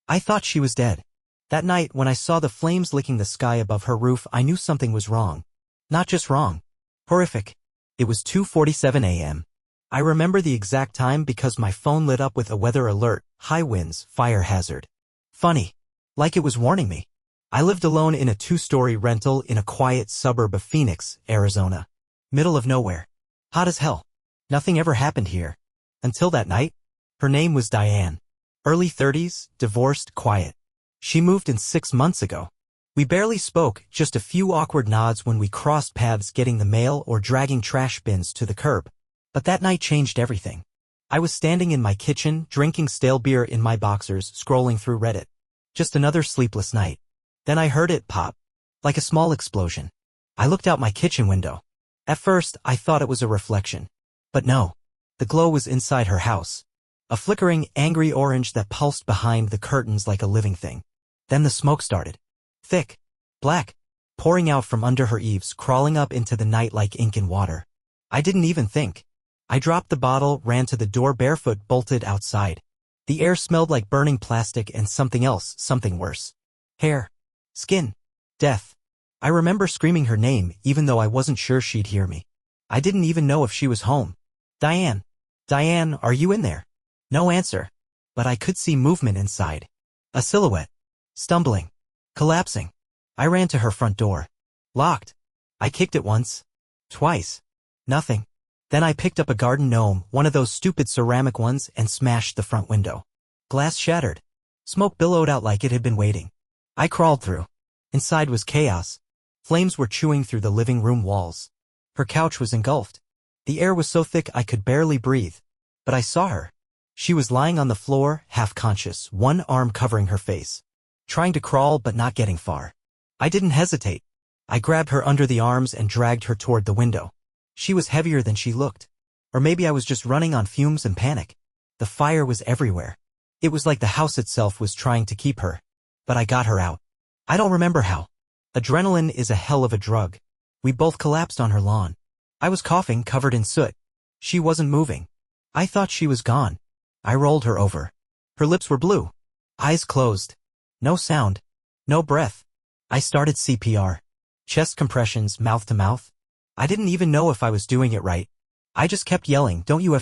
I thought she was dead. That night, when I saw the flames licking the sky above her roof, I knew something was wrong. Not just wrong. Horrific. It was 2:47 a.m. I remember the exact time because my phone lit up with a weather alert, high winds, fire hazard. Funny. Like it was warning me. I lived alone in a 2-story rental in a quiet suburb of Phoenix, Arizona. Middle of nowhere. Hot as hell. Nothing ever happened here. Until that night. Her name was Diane. Early 30s, divorced, quiet. She moved in 6 months ago. We barely spoke, just a few awkward nods when we crossed paths getting the mail or dragging trash bins to the curb. But that night changed everything. I was standing in my kitchen, drinking stale beer in my boxers, scrolling through Reddit. Just another sleepless night. Then I heard it pop. Like a small explosion. I looked out my kitchen window. At first, I thought it was a reflection. But no. The glow was inside her house. A flickering, angry orange that pulsed behind the curtains like a living thing. Then the smoke started. Thick. Black. Pouring out from under her eaves, crawling up into the night like ink in water. I didn't even think. I dropped the bottle, ran to the door barefoot, bolted outside. The air smelled like burning plastic and something else, something worse. Hair. Skin. Death. I remember screaming her name, even though I wasn't sure she'd hear me. I didn't even know if she was home. Diane. Diane, are you in there? No answer. But I could see movement inside. A silhouette. Stumbling. Collapsing. I ran to her front door. Locked. I kicked it once. Twice. Nothing. Then I picked up a garden gnome, one of those stupid ceramic ones, and smashed the front window. Glass shattered. Smoke billowed out like it had been waiting. I crawled through. Inside was chaos. Flames were chewing through the living room walls. Her couch was engulfed. The air was so thick I could barely breathe. But I saw her. She was lying on the floor, half conscious, one arm covering her face. Trying to crawl but not getting far. I didn't hesitate. I grabbed her under the arms and dragged her toward the window. She was heavier than she looked. Or maybe I was just running on fumes and panic. The fire was everywhere. It was like the house itself was trying to keep her. But I got her out. I don't remember how. Adrenaline is a hell of a drug. We both collapsed on her lawn. I was coughing, covered in soot. She wasn't moving. I thought she was gone. I rolled her over. Her lips were blue. Eyes closed. No sound. No breath. I started CPR. Chest compressions, mouth to mouth. I didn't even know if I was doing it right. I just kept yelling, "Don't you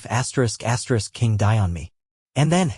King die on me." And then,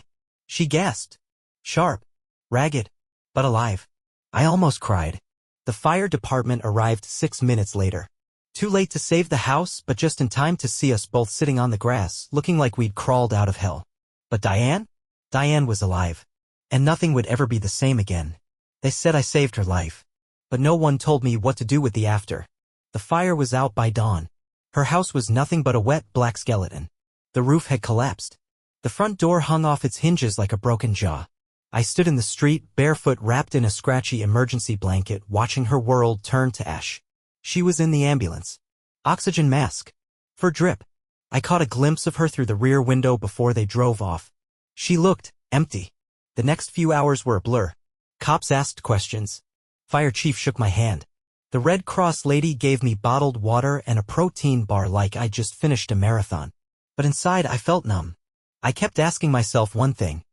she gasped. Sharp. Ragged. But alive. I almost cried. The fire department arrived 6 minutes later. Too late to save the house, but just in time to see us both sitting on the grass, looking like we'd crawled out of hell. But Diane? Diane was alive. And nothing would ever be the same again. They said I saved her life. But no one told me what to do with the after. The fire was out by dawn. Her house was nothing but a wet, black skeleton. The roof had collapsed. The front door hung off its hinges like a broken jaw. I stood in the street, barefoot, wrapped in a scratchy emergency blanket, watching her world turn to ash. She was in the ambulance. Oxygen mask. For drip. I caught a glimpse of her through the rear window before they drove off. She looked empty. The next few hours were a blur. Cops asked questions. Fire chief shook my hand. The Red Cross lady gave me bottled water and a protein bar like I'd just finished a marathon. But inside I felt numb. I kept asking myself one thing.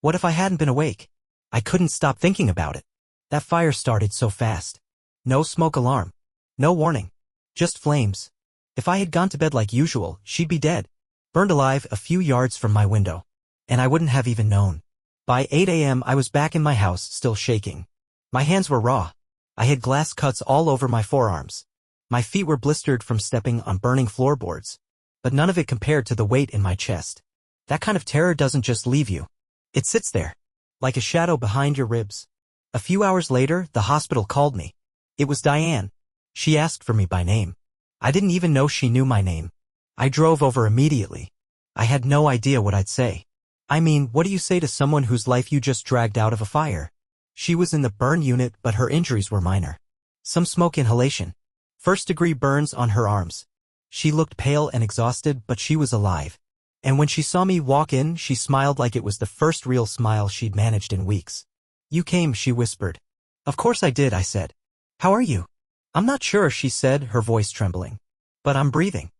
What if I hadn't been awake? I couldn't stop thinking about it. That fire started so fast. No smoke alarm. No warning. Just flames. If I had gone to bed like usual, she'd be dead. Burned alive a few yards from my window. And I wouldn't have even known. By 8 a.m. I was back in my house, still shaking. My hands were raw. I had glass cuts all over my forearms. My feet were blistered from stepping on burning floorboards. But none of it compared to the weight in my chest. That kind of terror doesn't just leave you. It sits there. Like a shadow behind your ribs. A few hours later, the hospital called me. It was Diane. She asked for me by name. I didn't even know she knew my name. I drove over immediately. I had no idea what I'd say. I mean, what do you say to someone whose life you just dragged out of a fire? She was in the burn unit, but her injuries were minor. Some smoke inhalation. First-degree burns on her arms. She looked pale and exhausted, but she was alive. And when she saw me walk in, she smiled like it was the first real smile she'd managed in weeks. "You came," she whispered. "Of course I did," I said. "How are you?" "I'm not sure," she said, her voice trembling. "But I'm breathing."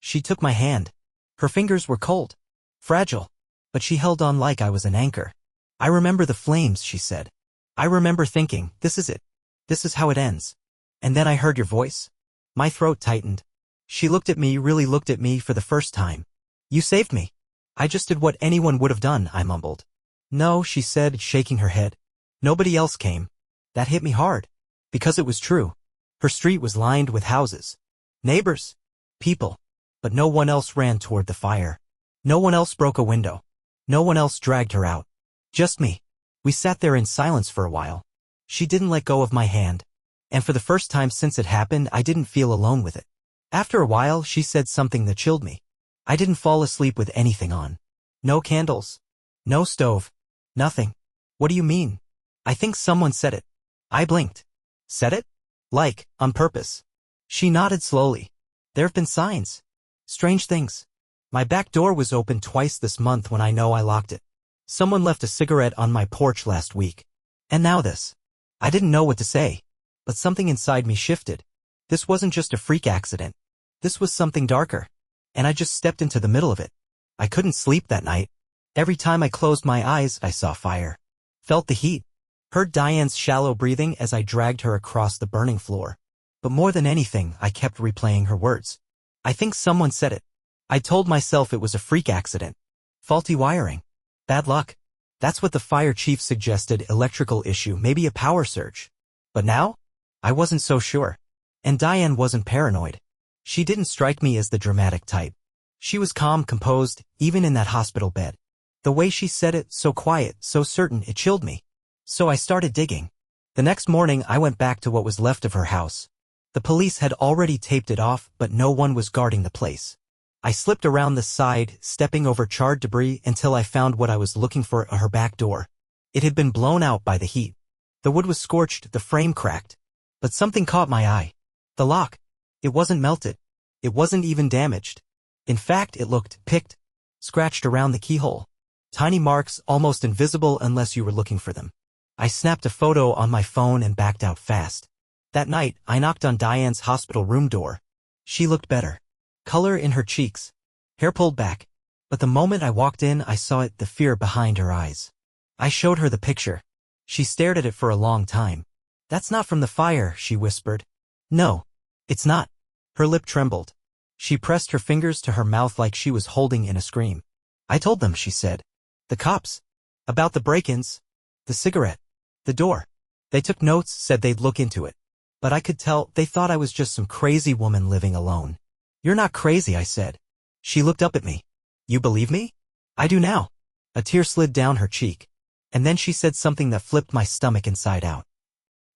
She took my hand. Her fingers were cold. Fragile. But she held on like I was an anchor. I remember the flames, she said. I remember thinking, this is it. This is how it ends. And then I heard your voice. My throat tightened. She looked at me, really looked at me for the first time. You saved me. I just did what anyone would have done, I mumbled. No, she said, shaking her head. Nobody else came. That hit me hard. Because it was true. Her street was lined with houses. Neighbors. People. But no one else ran toward the fire. No one else broke a window. No one else dragged her out. Just me. We sat there in silence for a while. She didn't let go of my hand. And for the first time since it happened, I didn't feel alone with it. After a while, she said something that chilled me. I didn't fall asleep with anything on. No candles. No stove. Nothing. What do you mean? I think someone said it. I blinked. Said it? Like, on purpose. She nodded slowly. There have been signs. Strange things. My back door was open twice this month when I know I locked it. Someone left a cigarette on my porch last week. And now this. I didn't know what to say. But something inside me shifted. This wasn't just a freak accident. This was something darker. And I just stepped into the middle of it. I couldn't sleep that night. Every time I closed my eyes, I saw fire. Felt the heat. Heard Diane's shallow breathing as I dragged her across the burning floor. But more than anything, I kept replaying her words. I think someone said it. I told myself it was a freak accident. Faulty wiring. Bad luck. That's what the fire chief suggested, electrical issue, maybe a power surge. But now? I wasn't so sure. And Diane wasn't paranoid. She didn't strike me as the dramatic type. She was calm, composed, even in that hospital bed. The way she said it, so quiet, so certain, it chilled me. So I started digging. The next morning, I went back to what was left of her house. The police had already taped it off, but no one was guarding the place. I slipped around the side, stepping over charred debris until I found what I was looking for, her back door. It had been blown out by the heat. The wood was scorched, the frame cracked. But something caught my eye. The lock. It wasn't melted. It wasn't even damaged. In fact, it looked picked, scratched around the keyhole. Tiny marks, almost invisible unless you were looking for them. I snapped a photo on my phone and backed out fast. That night, I knocked on Diane's hospital room door. She looked better. Color in her cheeks. Hair pulled back. But the moment I walked in, I saw it, the fear behind her eyes. I showed her the picture. She stared at it for a long time. That's not from the fire, she whispered. No, it's not. Her lip trembled. She pressed her fingers to her mouth like she was holding in a scream. I told them, she said. The cops. About the break-ins. The cigarette. The door. They took notes, said they'd look into it. But I could tell they thought I was just some crazy woman living alone. You're not crazy, I said. She looked up at me. You believe me? I do now. A tear slid down her cheek. And then she said something that flipped my stomach inside out.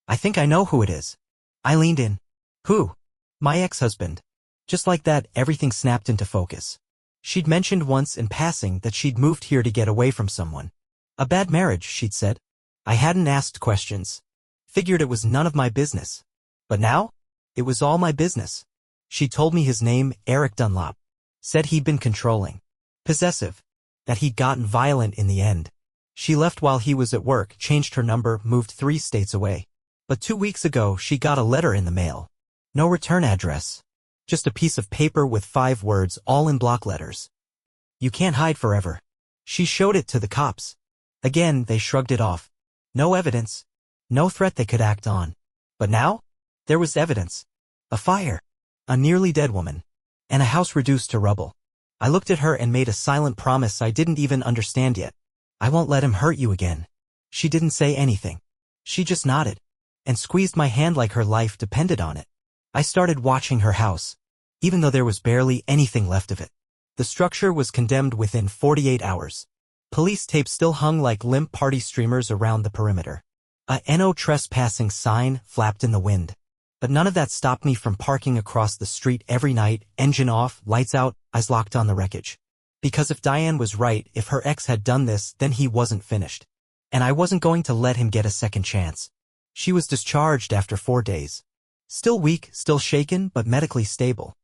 I think I know who it is. I leaned in. Who? My ex-husband. Just like that, everything snapped into focus. She'd mentioned once in passing that she'd moved here to get away from someone. A bad marriage, she'd said. I hadn't asked questions. Figured it was none of my business. But now? It was all my business. She told me his name, Eric Dunlop. Said he'd been controlling. Possessive. That he'd gotten violent in the end. She left while he was at work, changed her number, moved 3 states away. But 2 weeks ago, she got a letter in the mail. No return address. Just a piece of paper with 5 words, all in block letters. You can't hide forever. She showed it to the cops. Again, they shrugged it off. No evidence. No threat they could act on. But now? There was evidence. A fire. A nearly dead woman. And a house reduced to rubble. I looked at her and made a silent promise I didn't even understand yet. I won't let him hurt you again. She didn't say anything. She just nodded. And squeezed my hand like her life depended on it. I started watching her house. Even though there was barely anything left of it. The structure was condemned within 48 hours. Police tape still hung like limp party streamers around the perimeter. A "No trespassing" sign flapped in the wind. But none of that stopped me from parking across the street every night, engine off, lights out, eyes locked on the wreckage. Because if Diane was right, if her ex had done this, then he wasn't finished. And I wasn't going to let him get a second chance. She was discharged after 4 days. Still weak, still shaken, but medically stable.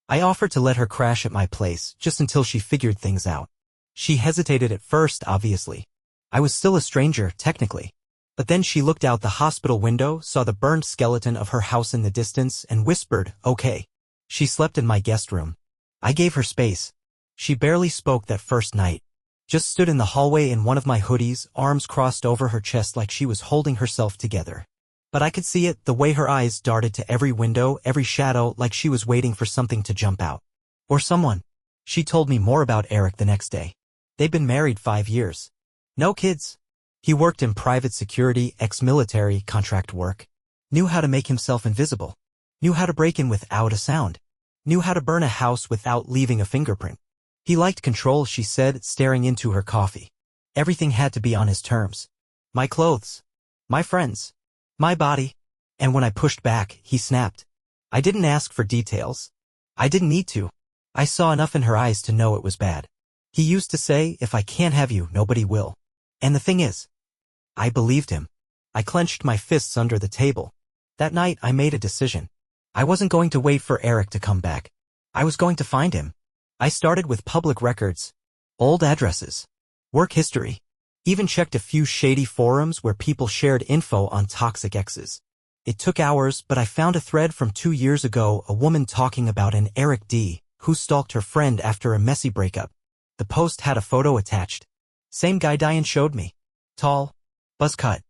I offered to let her crash at my place, just until she figured things out. She hesitated at first, obviously. I was still a stranger, technically. But then she looked out the hospital window, saw the burned skeleton of her house in the distance, and whispered, okay. She slept in my guest room. I gave her space. She barely spoke that first night. Just stood in the hallway in one of my hoodies, arms crossed over her chest like she was holding herself together. But I could see it, the way her eyes darted to every window, every shadow, like she was waiting for something to jump out. Or someone. She told me more about Eric the next day. They'd been married 5 years. No kids. He worked in private security, ex-military, contract work. Knew how to make himself invisible. Knew how to break in without a sound. Knew how to burn a house without leaving a fingerprint. He liked control, she said, staring into her coffee. Everything had to be on his terms. My clothes. My friends. My body. And when I pushed back, he snapped. I didn't ask for details. I didn't need to. I saw enough in her eyes to know it was bad. He used to say, if I can't have you, nobody will. And the thing is, I believed him. I clenched my fists under the table. That night, I made a decision. I wasn't going to wait for Eric to come back. I was going to find him. I started with public records, old addresses, work history, even checked a few shady forums where people shared info on toxic exes. It took hours, but I found a thread from 2 years ago, a woman talking about an Eric D. who stalked her friend after a messy breakup. The post had a photo attached. Same guy Diane showed me. Tall, buzz cut,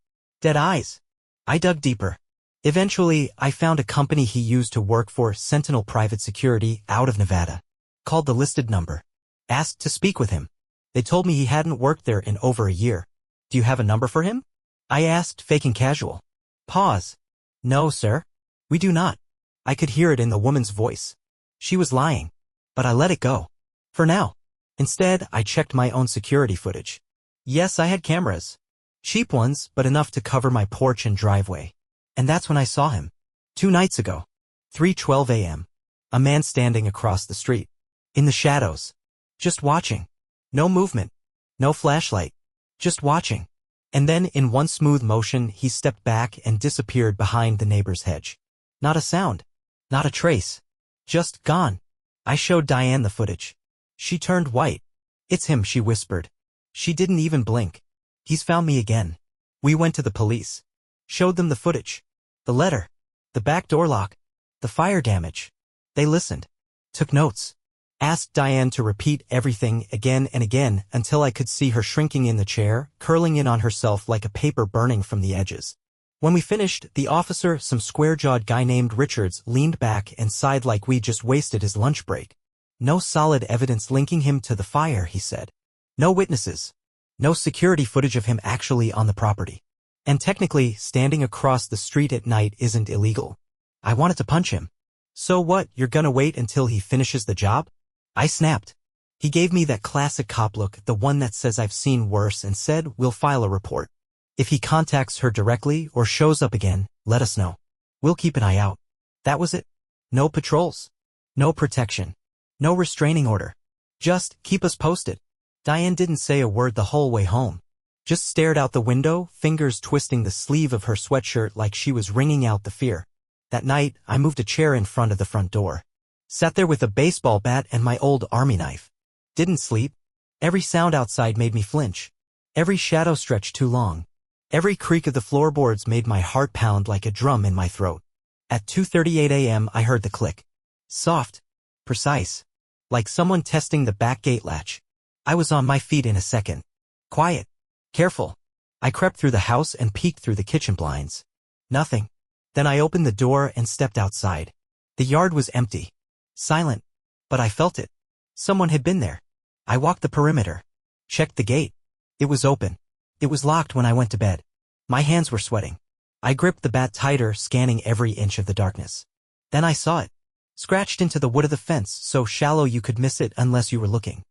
dead eyes. I dug deeper. Eventually, I found a company he used to work for, Sentinel Private Security, out of Nevada. Called the listed number. Asked to speak with him. They told me he hadn't worked there in over a year. Do you have a number for him? I asked, faking casual. Pause. No, sir. We do not. I could hear it in the woman's voice. She was lying. But I let it go. For now. Instead, I checked my own security footage. Yes, I had cameras. Cheap ones, but enough to cover my porch and driveway. And that's when I saw him. 2 nights ago. 3:12 a.m. A man standing across the street. In the shadows. Just watching. No movement. No flashlight. Just watching. And then, in one smooth motion, he stepped back and disappeared behind the neighbor's hedge. Not a sound. Not a trace. Just gone. I showed Diane the footage. She turned white. It's him, she whispered. She didn't even blink. He's found me again. We went to the police. Showed them the footage. The letter. The back door lock. The fire damage. They listened. Took notes. Asked Diane to repeat everything again and again until I could see her shrinking in the chair, curling in on herself like a paper burning from the edges. When we finished, the officer, some square-jawed guy named Richards, leaned back and sighed like we just wasted his lunch break. No solid evidence linking him to the fire, he said. No witnesses. No security footage of him actually on the property. And technically, standing across the street at night isn't illegal. I wanted to punch him. So what, you're gonna wait until he finishes the job? I snapped. He gave me that classic cop look, the one that says I've seen worse, and said, we'll file a report. If he contacts her directly or shows up again, let us know. We'll keep an eye out. That was it. No patrols. No protection. No restraining order. Just keep us posted. Diane didn't say a word the whole way home. Just stared out the window, fingers twisting the sleeve of her sweatshirt like she was wringing out the fear. That night, I moved a chair in front of the front door. Sat there with a baseball bat and my old army knife. Didn't sleep. Every sound outside made me flinch. Every shadow stretched too long. Every creak of the floorboards made my heart pound like a drum in my throat. At 2:38 a.m. I heard the click. Soft. Precise. Like someone testing the back gate latch. I was on my feet in a second. Quiet. Careful. I crept through the house and peeked through the kitchen blinds. Nothing. Then I opened the door and stepped outside. The yard was empty. Silent. But I felt it. Someone had been there. I walked the perimeter. Checked the gate. It was open. It was locked when I went to bed. My hands were sweating. I gripped the bat tighter, scanning every inch of the darkness. Then I saw it. Scratched into the wood of the fence, so shallow you could miss it unless you were looking.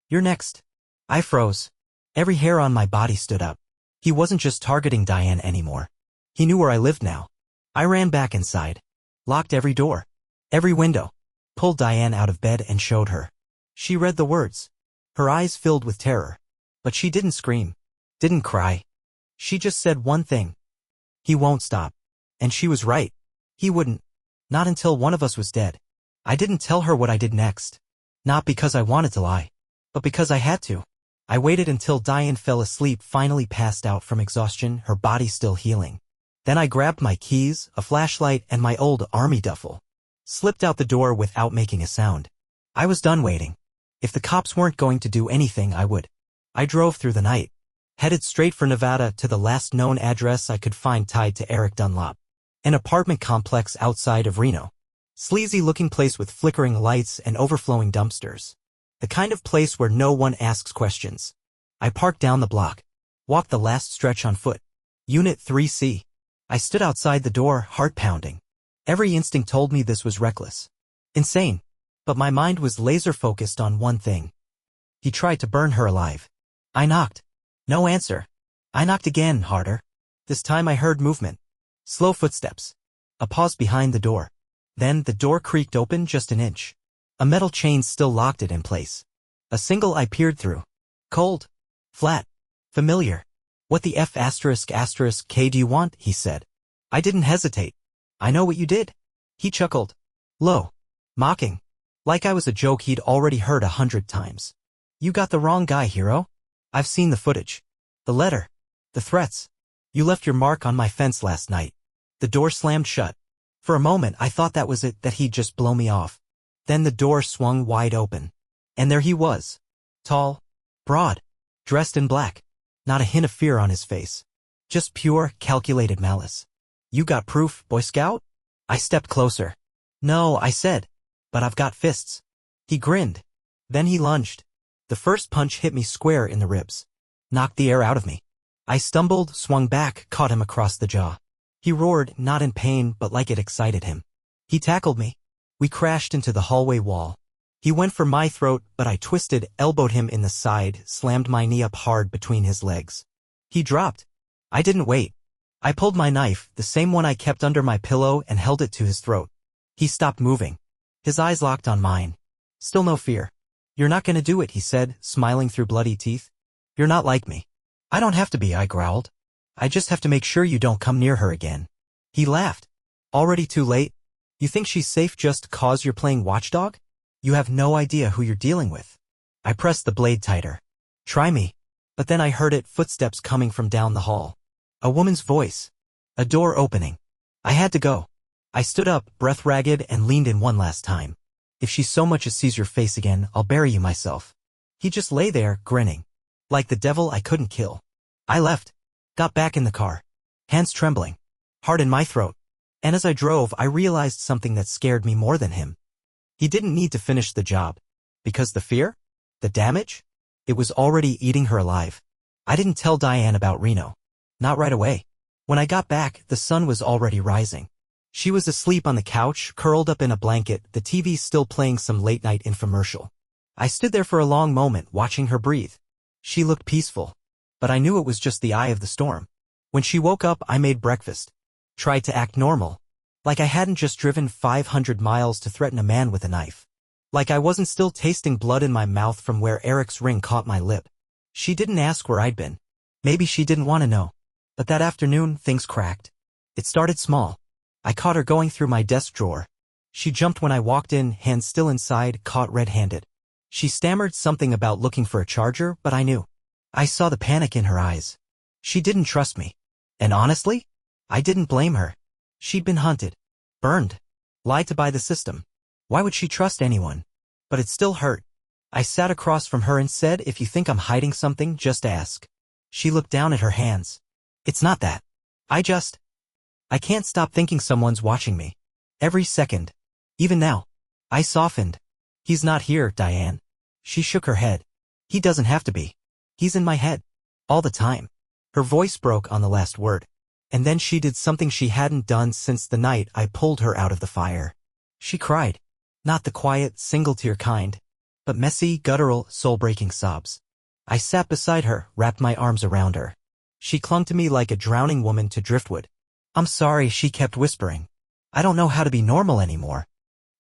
You're next. I froze. Every hair on my body stood up. He wasn't just targeting Diane anymore. He knew where I lived now. I ran back inside. Locked every door. Every window. Pulled Diane out of bed and showed her. She read the words. Her eyes filled with terror. But she didn't scream. Didn't cry. She just said one thing. He won't stop. And she was right. He wouldn't. Not until one of us was dead. I didn't tell her what I did next. Not because I wanted to lie. But because I had to. I waited until Diane fell asleep, finally passed out from exhaustion, her body still healing. Then I grabbed my keys, a flashlight, and my old army duffel. Slipped out the door without making a sound. I was done waiting. If the cops weren't going to do anything, I would. I drove through the night, headed straight for Nevada to the last known address I could find tied to Eric Dunlop. An apartment complex outside of Reno. Sleazy-looking place with flickering lights and overflowing dumpsters. The kind of place where no one asks questions. I parked down the block. Walked the last stretch on foot. Unit 3C. I stood outside the door, heart pounding. Every instinct told me this was reckless. Insane. But my mind was laser-focused on one thing. He tried to burn her alive. I knocked. No answer. I knocked again, harder. This time I heard movement. Slow footsteps. A pause behind the door. Then the door creaked open just an inch. A metal chain still locked it in place. A single I peered through. Cold. Flat. Familiar. What the F***K do you want? He said. I didn't hesitate. I know what you did. He chuckled. Low. Mocking. Like I was a joke he'd already heard 100 times. You got the wrong guy, hero. I've seen the footage. The letter. The threats. You left your mark on my fence last night. The door slammed shut. For a moment I thought that was it, that he'd just blow me off. Then the door swung wide open. And there he was. Tall. Broad. Dressed in black. Not a hint of fear on his face. Just pure, calculated malice. You got proof, Boy Scout? I stepped closer. No, I said. But I've got fists. He grinned. Then he lunged. The first punch hit me square in the ribs. Knocked the air out of me. I stumbled, swung back, caught him across the jaw. He roared, not in pain but like it excited him. He tackled me. We crashed into the hallway wall. He went for my throat, but I twisted, elbowed him in the side, slammed my knee up hard between his legs. He dropped. I didn't wait. I pulled my knife, the same one I kept under my pillow, and held it to his throat. He stopped moving. His eyes locked on mine. Still no fear. You're not gonna do it, he said, smiling through bloody teeth. You're not like me. I don't have to be, I growled. I just have to make sure you don't come near her again. He laughed. Already too late? You think she's safe just 'cause you're playing watchdog? You have no idea who you're dealing with. I pressed the blade tighter. Try me. But then I heard it, footsteps coming from down the hall. A woman's voice. A door opening. I had to go. I stood up, breath ragged, and leaned in one last time. If she so much as sees your face again, I'll bury you myself. He just lay there, grinning. Like the devil I couldn't kill. I left. Got back in the car. Hands trembling. Heart in my throat. And as I drove, I realized something that scared me more than him. He didn't need to finish the job. Because the fear? The damage? It was already eating her alive. I didn't tell Diane about Reno. Not right away. When I got back, the sun was already rising. She was asleep on the couch, curled up in a blanket, the TV still playing some late-night infomercial. I stood there for a long moment, watching her breathe. She looked peaceful. But I knew it was just the eye of the storm. When she woke up, I made breakfast. Tried to act normal. Like I hadn't just driven 500 miles to threaten a man with a knife. Like I wasn't still tasting blood in my mouth from where Eric's ring caught my lip. She didn't ask where I'd been. Maybe she didn't want to know. But that afternoon, things cracked. It started small. I caught her going through my desk drawer. She jumped when I walked in, hands still inside, caught red-handed. She stammered something about looking for a charger, but I knew. I saw the panic in her eyes. She didn't trust me. And honestly, I didn't blame her. She'd been hunted. Burned. Lied to by the system. Why would she trust anyone? But it still hurt. I sat across from her and said, if you think I'm hiding something, just ask. She looked down at her hands. It's not that. I can't stop thinking someone's watching me. Every second. Even now. I softened. He's not here, Diane. She shook her head. He doesn't have to be. He's in my head. All the time. Her voice broke on the last word. And then she did something she hadn't done since the night I pulled her out of the fire. She cried. Not the quiet, single-tear kind. But messy, guttural, soul-breaking sobs. I sat beside her, wrapped my arms around her. She clung to me like a drowning woman to driftwood. I'm sorry, she kept whispering. I don't know how to be normal anymore.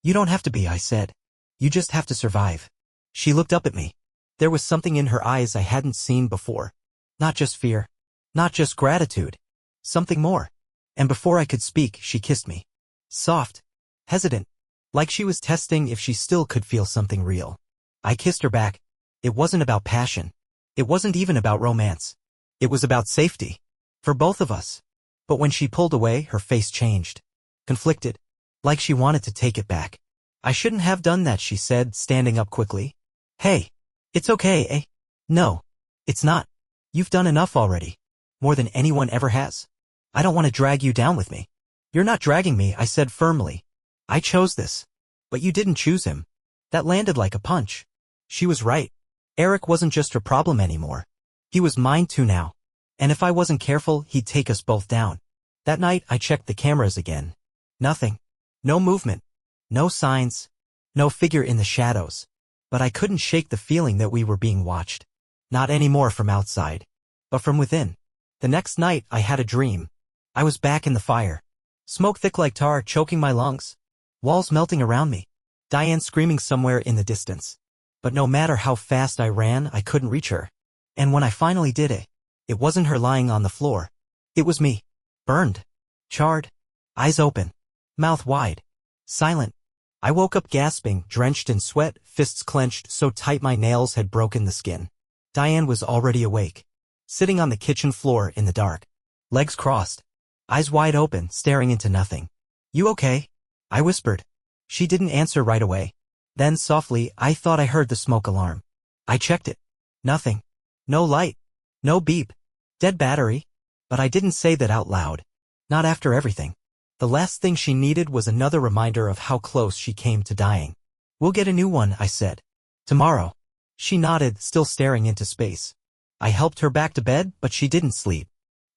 You don't have to be, I said. You just have to survive. She looked up at me. There was something in her eyes I hadn't seen before. Not just fear. Not just gratitude. Something more. And before I could speak, she kissed me. Soft. Hesitant. Like she was testing if she still could feel something real. I kissed her back. It wasn't about passion. It wasn't even about romance. It was about safety. For both of us. But when she pulled away, her face changed. Conflicted. Like she wanted to take it back. I shouldn't have done that, she said, standing up quickly. Hey. It's okay, eh? No. It's not. You've done enough already. More than anyone ever has. I don't want to drag you down with me. You're not dragging me, I said firmly. I chose this. But you didn't choose him. That landed like a punch. She was right. Eric wasn't just her problem anymore. He was mine too now. And if I wasn't careful, he'd take us both down. That night, I checked the cameras again. Nothing. No movement. No signs. No figure in the shadows. But I couldn't shake the feeling that we were being watched. Not anymore from outside, but from within. The next night, I had a dream. I was back in the fire. Smoke thick like tar choking my lungs. Walls melting around me. Diane screaming somewhere in the distance. But no matter how fast I ran, I couldn't reach her. And when I finally did it wasn't her lying on the floor. It was me. Burned. Charred. Eyes open. Mouth wide. Silent. I woke up gasping, drenched in sweat, fists clenched so tight my nails had broken the skin. Diane was already awake. Sitting on the kitchen floor in the dark. Legs crossed. Eyes wide open, staring into nothing. You okay? I whispered. She didn't answer right away. Then softly, I thought I heard the smoke alarm. I checked it. Nothing. No light. No beep. Dead battery. But I didn't say that out loud. Not after everything. The last thing she needed was another reminder of how close she came to dying. We'll get a new one, I said. Tomorrow. She nodded, still staring into space. I helped her back to bed, but she didn't sleep.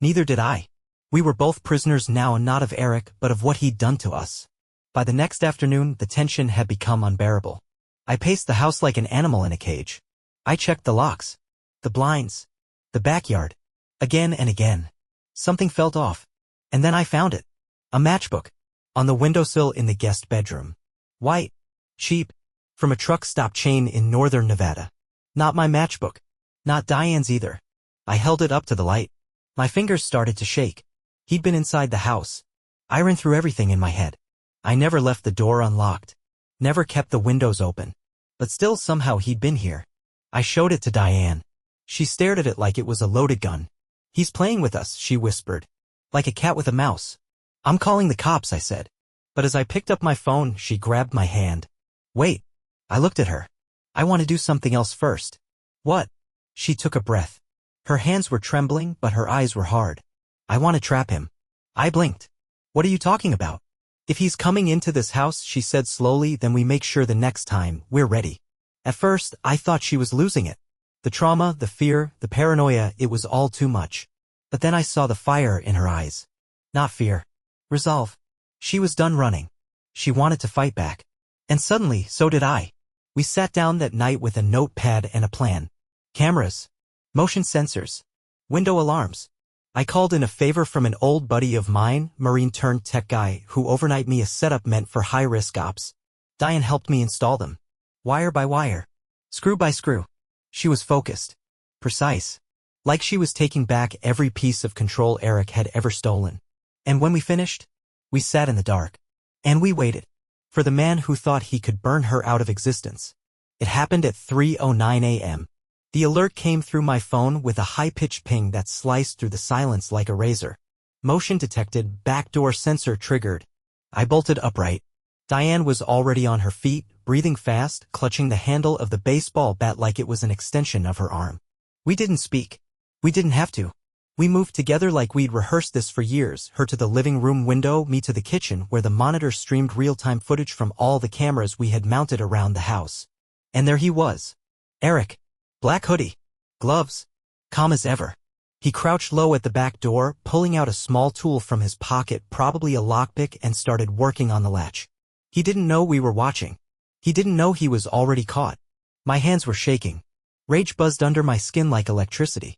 Neither did I. We were both prisoners now, not of Eric, but of what he'd done to us. By the next afternoon, the tension had become unbearable. I paced the house like an animal in a cage. I checked the locks, the blinds, the backyard. Again and again. Something felt off. And then I found it. A matchbook. On the windowsill in the guest bedroom. White. Cheap. From a truck stop chain in northern Nevada. Not my matchbook. Not Diane's either. I held it up to the light. My fingers started to shake. He'd been inside the house. I ran through everything in my head. I never left the door unlocked. Never kept the windows open. But still somehow he'd been here. I showed it to Diane. She stared at it like it was a loaded gun. He's playing with us, she whispered. Like a cat with a mouse. I'm calling the cops, I said. But as I picked up my phone, she grabbed my hand. Wait. I looked at her. I want to do something else first. What? She took a breath. Her hands were trembling, but her eyes were hard. I want to trap him. I blinked. What are you talking about? If he's coming into this house, she said slowly, then we make sure the next time we're ready. At first, I thought she was losing it. The trauma, the fear, the paranoia, it was all too much. But then I saw the fire in her eyes. Not fear. Resolve. She was done running. She wanted to fight back. And suddenly, so did I. We sat down that night with a notepad and a plan. Cameras. Motion sensors. Window alarms. I called in a favor from an old buddy of mine, Marine-turned-tech guy, who overnight me a setup meant for high-risk ops. Diane helped me install them. Wire by wire. Screw by screw. She was focused. Precise. Like she was taking back every piece of control Eric had ever stolen. And when we finished, we sat in the dark. And we waited. For the man who thought he could burn her out of existence. It happened at 3:09 a.m. The alert came through my phone with a high-pitched ping that sliced through the silence like a razor. Motion detected, backdoor sensor triggered. I bolted upright. Diane was already on her feet, breathing fast, clutching the handle of the baseball bat like it was an extension of her arm. We didn't speak. We didn't have to. We moved together like we'd rehearsed this for years, her to the living room window, me to the kitchen where the monitor streamed real-time footage from all the cameras we had mounted around the house. And there he was. Eric. Black hoodie. Gloves. Calm as ever. He crouched low at the back door, pulling out a small tool from his pocket, probably a lockpick, and started working on the latch. He didn't know we were watching. He didn't know he was already caught. My hands were shaking. Rage buzzed under my skin like electricity.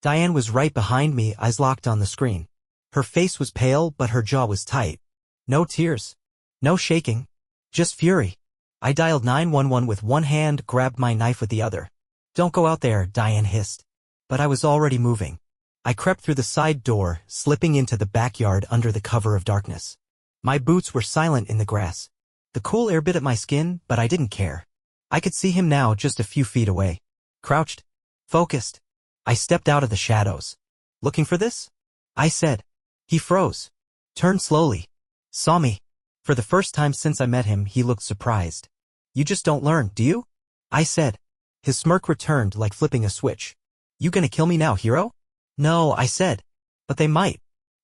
Diane was right behind me, eyes locked on the screen. Her face was pale, but her jaw was tight. No tears. No shaking. Just fury. I dialed 911 with one hand, grabbed my knife with the other. Don't go out there, Diane hissed. But I was already moving. I crept through the side door, slipping into the backyard under the cover of darkness. My boots were silent in the grass. The cool air bit at my skin, but I didn't care. I could see him now just a few feet away. Crouched. Focused. I stepped out of the shadows. Looking for this? I said. He froze. Turned slowly. Saw me. For the first time since I met him, he looked surprised. You just don't learn, do you? I said. His smirk returned like flipping a switch. You gonna kill me now, hero? No, I said. But they might.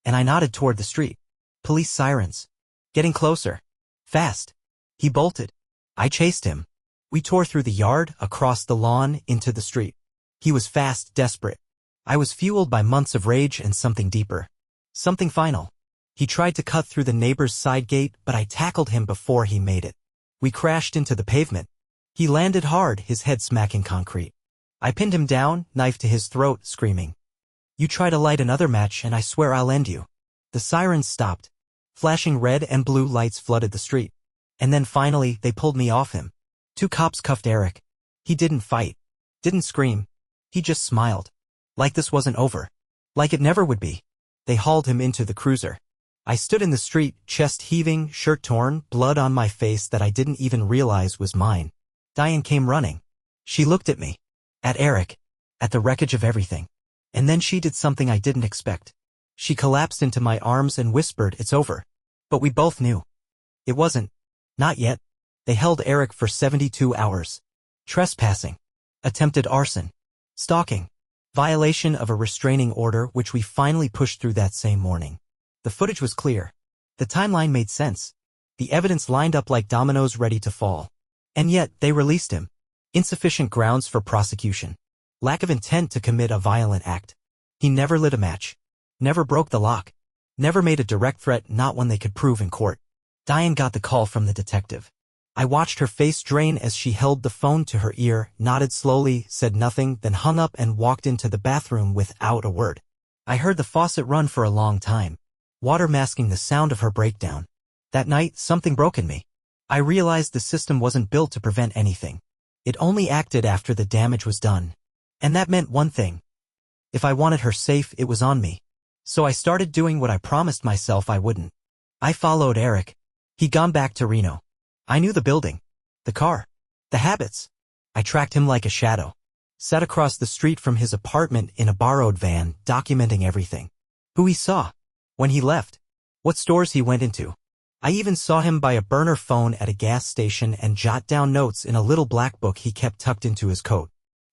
And I nodded toward the street. Police sirens. Getting closer. Fast. He bolted. I chased him. We tore through the yard, across the lawn, into the street. He was fast, desperate. I was fueled by months of rage and something deeper. Something final. He tried to cut through the neighbor's side gate, but I tackled him before he made it. We crashed into the pavement. He landed hard, his head smacking concrete. I pinned him down, knife to his throat, screaming. You try to light another match and I swear I'll end you. The sirens stopped. Flashing red and blue lights flooded the street. And then finally, they pulled me off him. 2 cops cuffed Eric. He didn't fight. Didn't scream. He just smiled. Like this wasn't over. Like it never would be. They hauled him into the cruiser. I stood in the street, chest heaving, shirt torn, blood on my face that I didn't even realize was mine. Diane came running. She looked at me. At Eric. At the wreckage of everything. And then she did something I didn't expect. She collapsed into my arms and whispered, "It's over." But we both knew. It wasn't. Not yet. They held Eric for 72 hours. Trespassing. Attempted arson. Stalking. Violation of a restraining order which we finally pushed through that same morning. The footage was clear. The timeline made sense. The evidence lined up like dominoes ready to fall. And yet, they released him. Insufficient grounds for prosecution. Lack of intent to commit a violent act. He never lit a match. Never broke the lock. Never made a direct threat, not one they could prove in court. Diane got the call from the detective. I watched her face drain as she held the phone to her ear, nodded slowly, said nothing, then hung up and walked into the bathroom without a word. I heard the faucet run for a long time. Water masking the sound of her breakdown. That night, something broke in me. I realized the system wasn't built to prevent anything. It only acted after the damage was done. And that meant one thing. If I wanted her safe, it was on me. So I started doing what I promised myself I wouldn't. I followed Eric. He'd gone back to Reno. I knew the building. The car. The habits. I tracked him like a shadow. Sat across the street from his apartment in a borrowed van, documenting everything. Who he saw. When he left. What stores he went into. I even saw him buy a burner phone at a gas station and jot down notes in a little black book he kept tucked into his coat.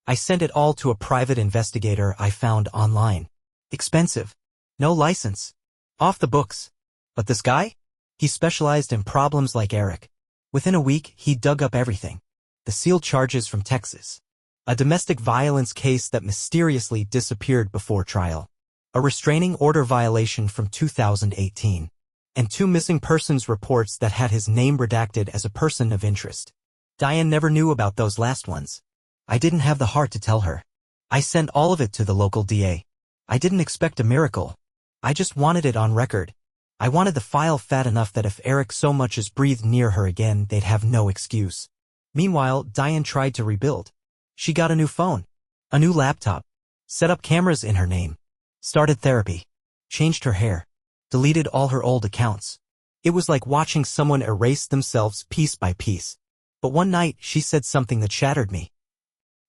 I sent it all to a private investigator I found online. Expensive. No license. Off the books. But this guy? He specialized in problems like Eric. Within a week, he dug up everything. The sealed charges from Texas. A domestic violence case that mysteriously disappeared before trial. A restraining order violation from 2018. And 2 missing persons reports that had his name redacted as a person of interest. Diane never knew about those last ones. I didn't have the heart to tell her. I sent all of it to the local DA. I didn't expect a miracle. I just wanted it on record. I wanted the file fat enough that if Eric so much as breathed near her again, they'd have no excuse. Meanwhile, Diane tried to rebuild. She got a new phone. A new laptop. Set up cameras in her name. Started therapy. Changed her hair. Deleted all her old accounts. It was like watching someone erase themselves piece by piece. But one night, she said something that shattered me.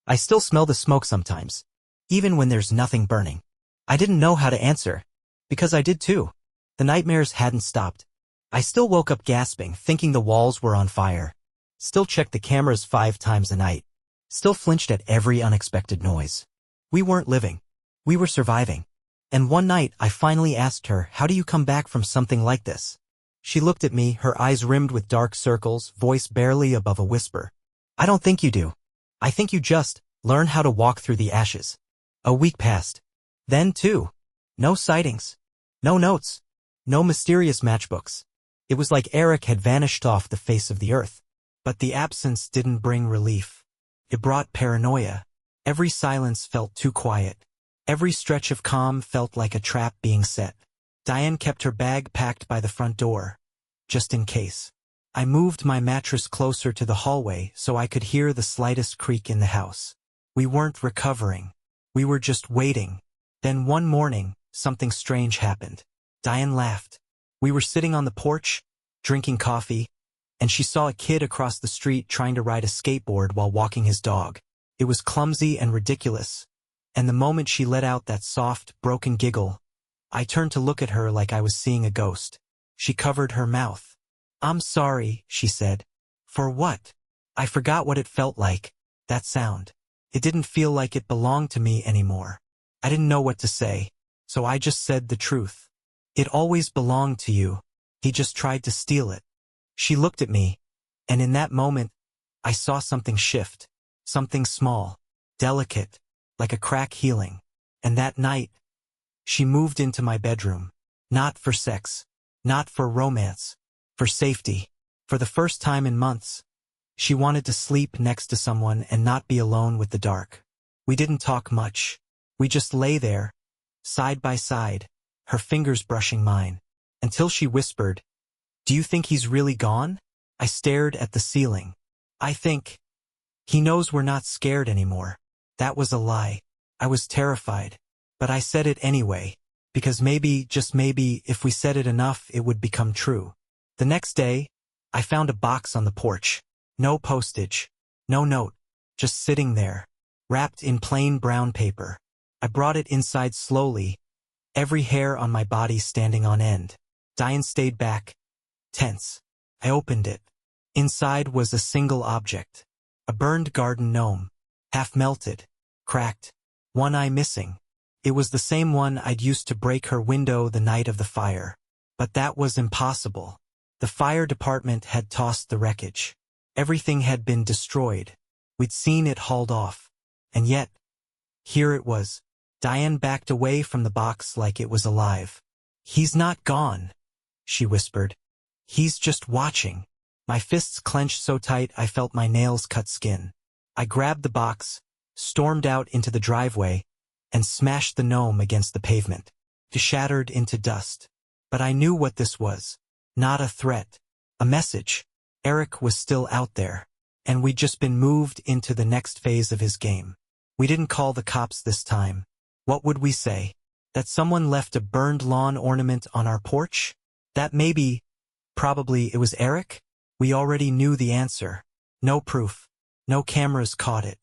I still smell the smoke sometimes. Even when there's nothing burning. I didn't know how to answer. Because I did too. The nightmares hadn't stopped. I still woke up gasping, thinking the walls were on fire. Still checked the cameras 5 times a night. Still flinched at every unexpected noise. We weren't living. We were surviving. And one night, I finally asked her, "How do you come back from something like this?" She looked at me, her eyes rimmed with dark circles, voice barely above a whisper. "I don't think you do. I think you just learn how to walk through the ashes." A week passed. Then, too. No sightings. No notes. No mysterious matchbooks. It was like Eric had vanished off the face of the earth. But the absence didn't bring relief. It brought paranoia. Every silence felt too quiet. Every stretch of calm felt like a trap being set. Diane kept her bag packed by the front door. Just in case. I moved my mattress closer to the hallway so I could hear the slightest creak in the house. We weren't recovering. We were just waiting. Then one morning, something strange happened. Diane laughed. We were sitting on the porch, drinking coffee, and she saw a kid across the street trying to ride a skateboard while walking his dog. It was clumsy and ridiculous. And the moment she let out that soft, broken giggle, I turned to look at her like I was seeing a ghost. She covered her mouth. "I'm sorry," she said. "For what?" I forgot what it felt like. That sound. It didn't feel like it belonged to me anymore. I didn't know what to say, so I just said the truth. It always belonged to you. He just tried to steal it. She looked at me, and in that moment, I saw something shift. Something small, delicate, like a crack healing. And that night, she moved into my bedroom. Not for sex, not for romance, for safety. For the first time in months, she wanted to sleep next to someone and not be alone with the dark. We didn't talk much. We just lay there, side by side, her fingers brushing mine, until she whispered, "Do you think he's really gone?" I stared at the ceiling. I think he knows we're not scared anymore. That was a lie. I was terrified. But I said it anyway, because maybe, just maybe, if we said it enough, it would become true. The next day, I found a box on the porch. No postage, no note, just sitting there, wrapped in plain brown paper. I brought it inside slowly, every hair on my body standing on end. Diane stayed back, tense. I opened it. Inside was a single object. A burned garden gnome, half melted, cracked, one eye missing. It was the same one I'd used to break her window the night of the fire. But that was impossible. The fire department had tossed the wreckage. Everything had been destroyed. We'd seen it hauled off. And yet, here it was. Diane backed away from the box like it was alive. "He's not gone," she whispered. "He's just watching." My fists clenched so tight I felt my nails cut skin. I grabbed the box, stormed out into the driveway, and smashed the gnome against the pavement. It shattered into dust. But I knew what this was. Not a threat. A message. Eric was still out there. And we'd just been moved into the next phase of his game. We didn't call the cops this time. What would we say? That someone left a burned lawn ornament on our porch? That maybe, probably it was Eric? We already knew the answer. No proof. No cameras caught it.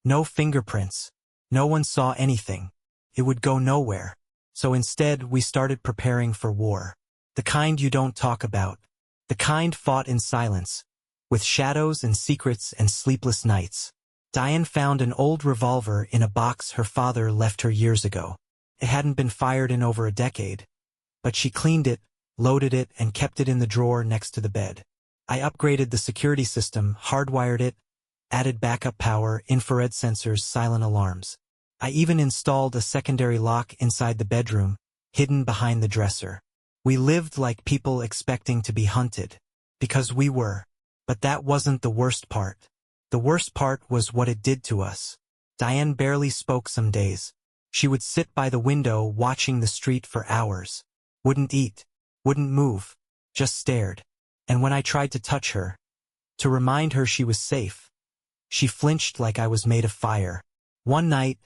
No fingerprints. No one saw anything. It would go nowhere. So instead, we started preparing for war. The kind you don't talk about. The kind fought in silence, with shadows and secrets and sleepless nights. Diane found an old revolver in a box her father left her years ago. It hadn't been fired in over a decade, but she cleaned it, loaded it, and kept it in the drawer next to the bed. I upgraded the security system, hardwired it, added backup power, infrared sensors, silent alarms. I even installed a secondary lock inside the bedroom, hidden behind the dresser. We lived like people expecting to be hunted. Because we were. But that wasn't the worst part. The worst part was what it did to us. Diane barely spoke some days. She would sit by the window watching the street for hours. Wouldn't eat. Wouldn't move. Just stared. And when I tried to touch her, to remind her she was safe, she flinched like I was made of fire. One night,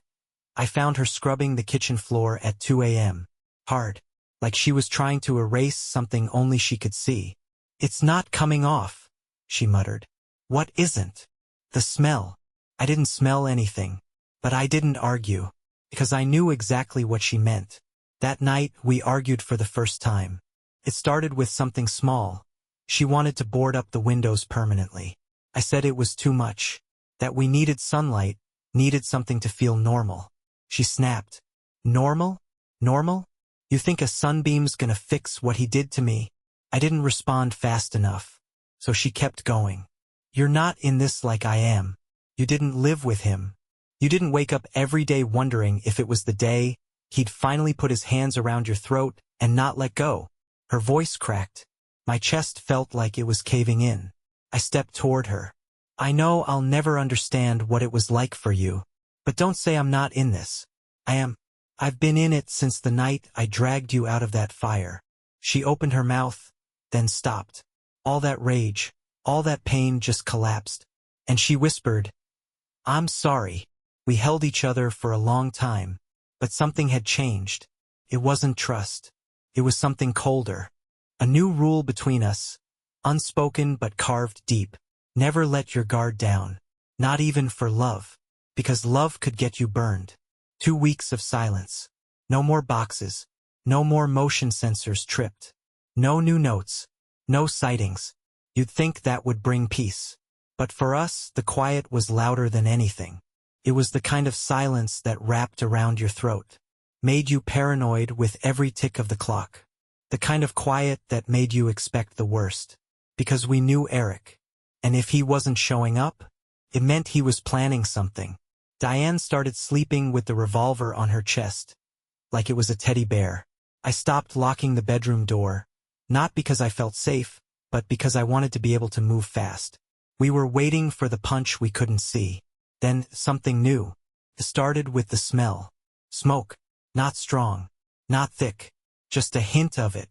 I found her scrubbing the kitchen floor at 2 a.m. Hard. Like she was trying to erase something only she could see. "It's not coming off," she muttered. "What isn't?" "The smell." I didn't smell anything. But I didn't argue. Because I knew exactly what she meant. That night, we argued for the first time. It started with something small. She wanted to board up the windows permanently. I said it was too much. That we needed sunlight, needed something to feel normal. She snapped. "Normal? Normal? You think a sunbeam's gonna fix what he did to me?" I didn't respond fast enough. So she kept going. "You're not in this like I am. You didn't live with him. You didn't wake up every day wondering if it was the day he'd finally put his hands around your throat and not let go." Her voice cracked. My chest felt like it was caving in. I stepped toward her. "I know I'll never understand what it was like for you. But don't say I'm not in this. I am. I've been in it since the night I dragged you out of that fire." She opened her mouth, then stopped. All that rage, all that pain just collapsed. And she whispered, "I'm sorry." We held each other for a long time, but something had changed. It wasn't trust. It was something colder. A new rule between us, unspoken but carved deep. Never let your guard down. Not even for love. Because love could get you burned. 2 weeks of silence. No more boxes. No more motion sensors tripped. No new notes. No sightings. You'd think that would bring peace. But for us, the quiet was louder than anything. It was the kind of silence that wrapped around your throat, made you paranoid with every tick of the clock. The kind of quiet that made you expect the worst. Because we knew Eric. And if he wasn't showing up, it meant he was planning something. Diane started sleeping with the revolver on her chest, like it was a teddy bear. I stopped locking the bedroom door, not because I felt safe, but because I wanted to be able to move fast. We were waiting for the punch we couldn't see. Then something new. It started with the smell. Smoke. Not strong. Not thick. Just a hint of it.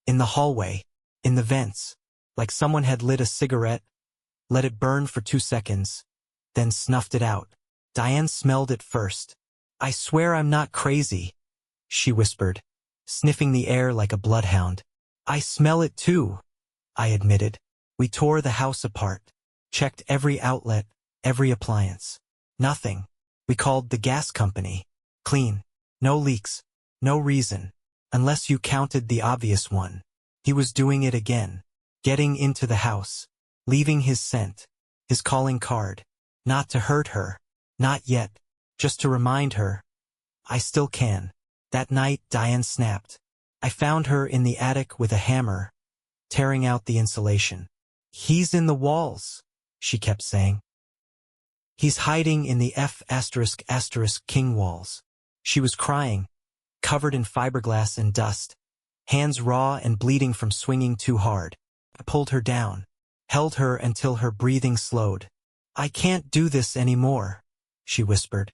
In the hallway. In the vents. Like someone had lit a cigarette, let it burn for 2 seconds, then snuffed it out. Diane smelled it first. "I swear I'm not crazy," she whispered, sniffing the air like a bloodhound. "I smell it too," I admitted. We tore the house apart, checked every outlet, every appliance. Nothing. We called the gas company. Clean. No leaks. No reason. Unless you counted the obvious one. He was doing it again. Getting into the house. Leaving his scent. His calling card. Not to hurt her. Not yet. Just to remind her. I still can. That night, Diane snapped. I found her in the attic with a hammer, tearing out the insulation. "He's in the walls," she kept saying. "He's hiding in the F****king walls." She was crying, covered in fiberglass and dust, hands raw and bleeding from swinging too hard. I pulled her down, held her until her breathing slowed. "I can't do this anymore," she whispered.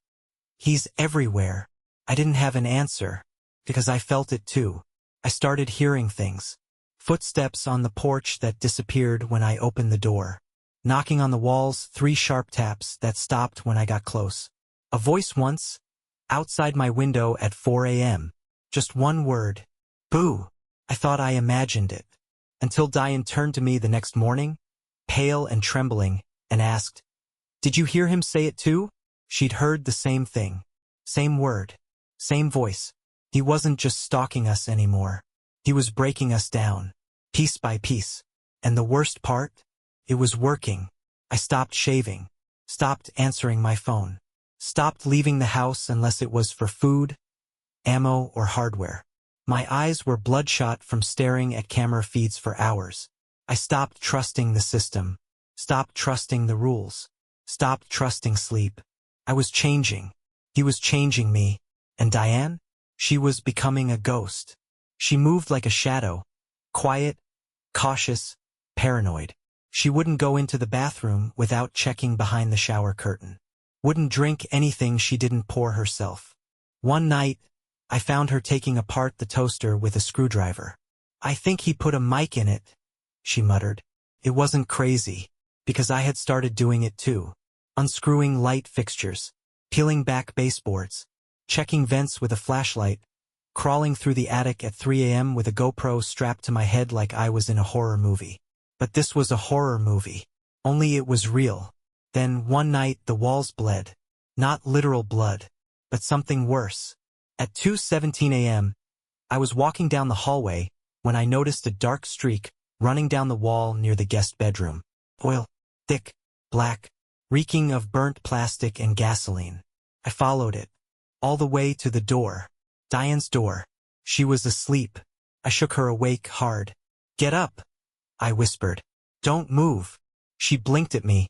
"He's everywhere." I didn't have an answer, because I felt it too. I started hearing things. Footsteps on the porch that disappeared when I opened the door. Knocking on the walls, 3 sharp taps that stopped when I got close. A voice once, outside my window at 4 a.m. Just one word. "Boo." I thought I imagined it. Until Diane turned to me the next morning, pale and trembling, and asked, "Did you hear him say it too?" She'd heard the same thing. Same word. Same voice. He wasn't just stalking us anymore. He was breaking us down, piece by piece. And the worst part? It was working. I stopped shaving. Stopped answering my phone. Stopped leaving the house unless it was for food, ammo, or hardware. My eyes were bloodshot from staring at camera feeds for hours. I stopped trusting the system. Stopped trusting the rules. Stopped trusting sleep. I was changing. He was changing me. And Diane? She was becoming a ghost. She moved like a shadow. Quiet, cautious, paranoid. She wouldn't go into the bathroom without checking behind the shower curtain. Wouldn't drink anything she didn't pour herself. One night, I found her taking apart the toaster with a screwdriver. "I think he put a mic in it," she muttered. It wasn't crazy, because I had started doing it too. Unscrewing light fixtures, peeling back baseboards, checking vents with a flashlight, crawling through the attic at 3 a.m. with a GoPro strapped to my head like I was in a horror movie. But this was a horror movie. Only it was real. Then, one night, the walls bled. Not literal blood, but something worse. At 2:17 a.m., I was walking down the hallway when I noticed a dark streak running down the wall near the guest bedroom. Oil. Thick. Black. Reeking of burnt plastic and gasoline. I followed it. All the way to the door. Diane's door. She was asleep. I shook her awake hard. "Get up," I whispered. "Don't move." She blinked at me,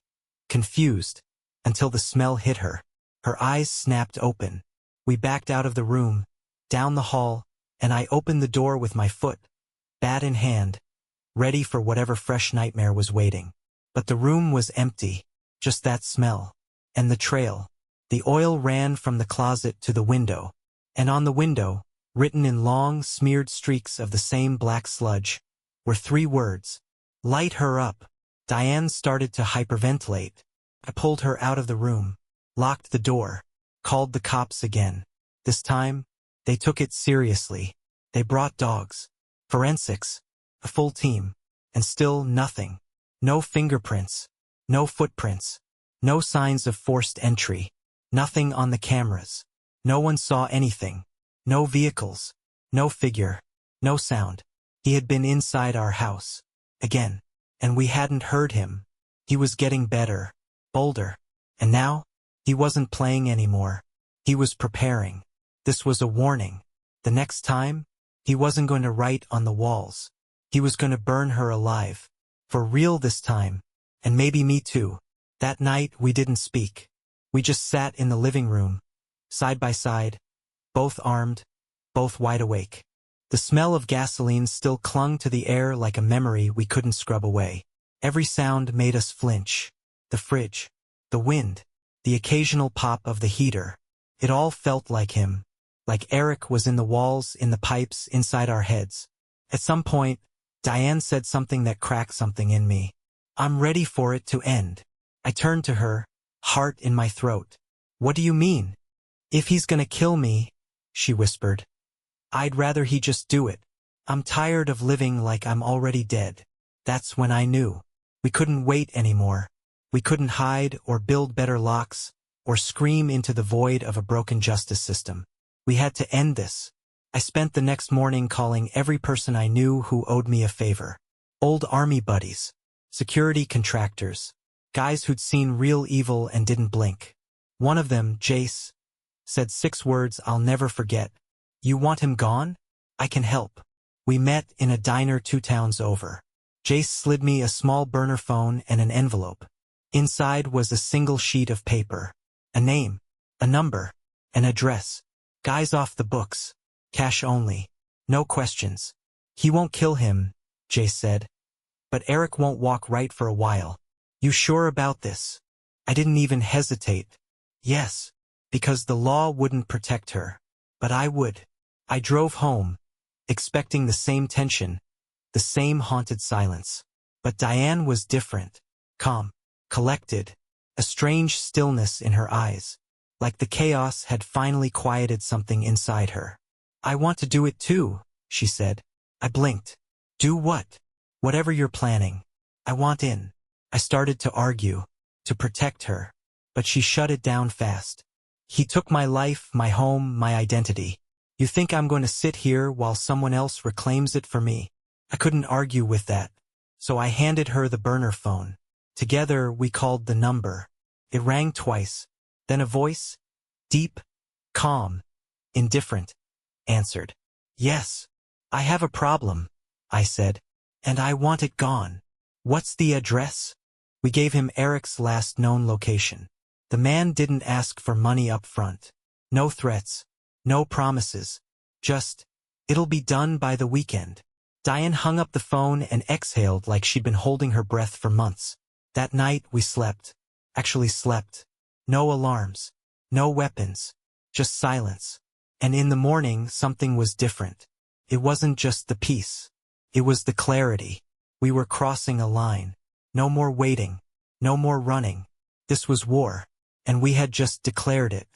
confused, until the smell hit her. Her eyes snapped open. We backed out of the room, down the hall, and I opened the door with my foot, bat in hand, ready for whatever fresh nightmare was waiting. But the room was empty, just that smell. And the trail. The oil ran from the closet to the window, and on the window, written in long, smeared streaks of the same black sludge, were 3 words. "Light her up." Diane started to hyperventilate. I pulled her out of the room, locked the door, called the cops again. This time, they took it seriously. They brought dogs, forensics, a full team, and still nothing. No fingerprints, no footprints, no signs of forced entry. Nothing on the cameras. No one saw anything. No vehicles. No figure. No sound. He had been inside our house. Again. And we hadn't heard him. He was getting better. Bolder. And now? He wasn't playing anymore. He was preparing. This was a warning. The next time, he wasn't going to write on the walls. He was going to burn her alive. For real this time. And maybe me too. That night we didn't speak. We just sat in the living room, side by side, both armed, both wide awake. The smell of gasoline still clung to the air like a memory we couldn't scrub away. Every sound made us flinch. The fridge, the wind, the occasional pop of the heater. It all felt like him. Like Eric was in the walls, in the pipes, inside our heads. At some point, Diane said something that cracked something in me. I'm ready for it to end. I turned to her, heart in my throat. What do you mean? If he's gonna kill me, she whispered. I'd rather he just do it. I'm tired of living like I'm already dead. That's when I knew. We couldn't wait anymore. We couldn't hide or build better locks or scream into the void of a broken justice system. We had to end this. I spent the next morning calling every person I knew who owed me a favor. Old army buddies, security contractors, guys who'd seen real evil and didn't blink. One of them, Jace, said 6 words I'll never forget. You want him gone? I can help. We met in a diner 2 towns over. Jace slid me a small burner phone and an envelope. Inside was a single sheet of paper. A name, a number, an address. Guys off the books. Cash only. No questions. He won't kill him, Jace said. But Eric won't walk right for a while. You sure about this? I didn't even hesitate. Yes, because the law wouldn't protect her. But I would. I drove home, expecting the same tension, the same haunted silence. But Diane was different. Calm, collected, a strange stillness in her eyes, like the chaos had finally quieted something inside her. I want to do it too, she said. I blinked. Do what? Whatever you're planning. I want in. I started to argue, to protect her, but she shut it down fast. He took my life, my home, my identity. You think I'm going to sit here while someone else reclaims it for me? I couldn't argue with that. So I handed her the burner phone. Together we called the number. It rang twice. Then a voice, deep, calm, indifferent, answered. Yes, I have a problem, I said, and I want it gone. What's the address? We gave him Eric's last known location. The man didn't ask for money up front. No threats, no promises. Just, it'll be done by the weekend. Diane hung up the phone and exhaled like she'd been holding her breath for months. That night we slept. Actually slept. No alarms. No weapons. Just silence. And in the morning something was different. It wasn't just the peace. It was the clarity. We were crossing a line. No more waiting. No more running. This was war. And we had just declared it.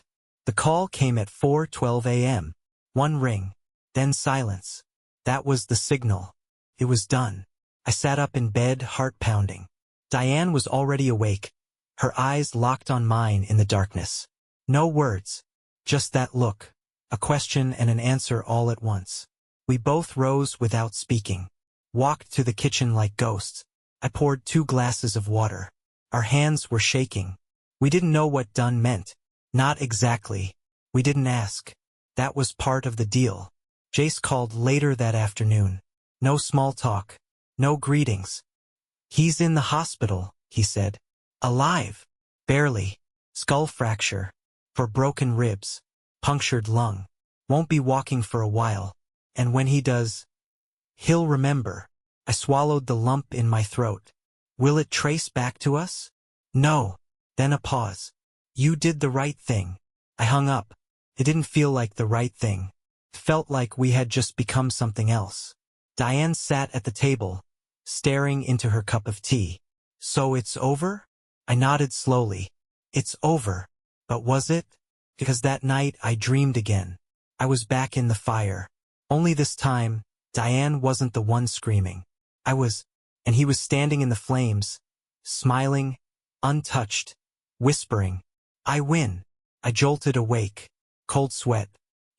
The call came at 4:12 a.m. One ring. Then silence. That was the signal. It was done. I sat up in bed, heart pounding. Diane was already awake, her eyes locked on mine in the darkness. No words. Just that look. A question and an answer all at once. We both rose without speaking. Walked to the kitchen like ghosts. I poured 2 glasses of water. Our hands were shaking. We didn't know what done meant. Not exactly. We didn't ask. That was part of the deal. Jace called later that afternoon. No small talk. No greetings. He's in the hospital, he said. Alive. Barely. Skull fracture. For broken ribs. Punctured lung. Won't be walking for a while. And when he does, he'll remember. I swallowed the lump in my throat. Will it trace back to us? No. Then a pause. You did the right thing. I hung up. It didn't feel like the right thing. It felt like we had just become something else. Diane sat at the table, staring into her cup of tea. So it's over? I nodded slowly. It's over. But was it? Because that night I dreamed again. I was back in the fire. Only this time, Diane wasn't the one screaming. I was, and he was standing in the flames, smiling, untouched, whispering, I win. I jolted awake, cold sweat,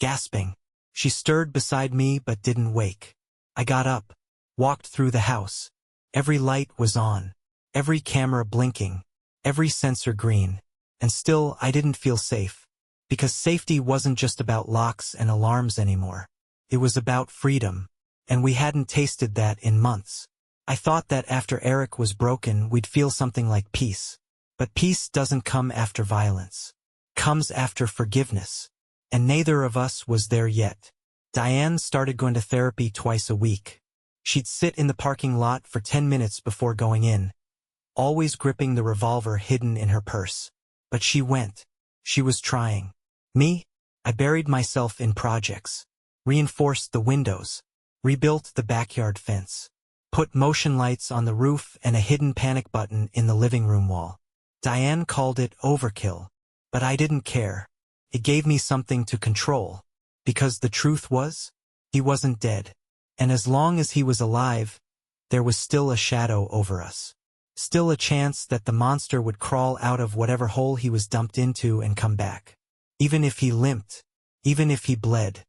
gasping. She stirred beside me but didn't wake. I got up, walked through the house. Every light was on, every camera blinking, every sensor green. And still, I didn't feel safe. Because safety wasn't just about locks and alarms anymore. It was about freedom. And we hadn't tasted that in months. I thought that after Eric was broken, we'd feel something like peace. But peace doesn't come after violence. It comes after forgiveness. And neither of us was there yet. Diane started going to therapy twice a week. She'd sit in the parking lot for 10 minutes before going in, always gripping the revolver hidden in her purse. But she went. She was trying. Me? I buried myself in projects, reinforced the windows, rebuilt the backyard fence, put motion lights on the roof and a hidden panic button in the living room wall. Diane called it overkill, but I didn't care. It gave me something to control, because the truth was, he wasn't dead. And as long as he was alive, there was still a shadow over us. Still a chance that the monster would crawl out of whatever hole he was dumped into and come back. Even if he limped, even if he bled.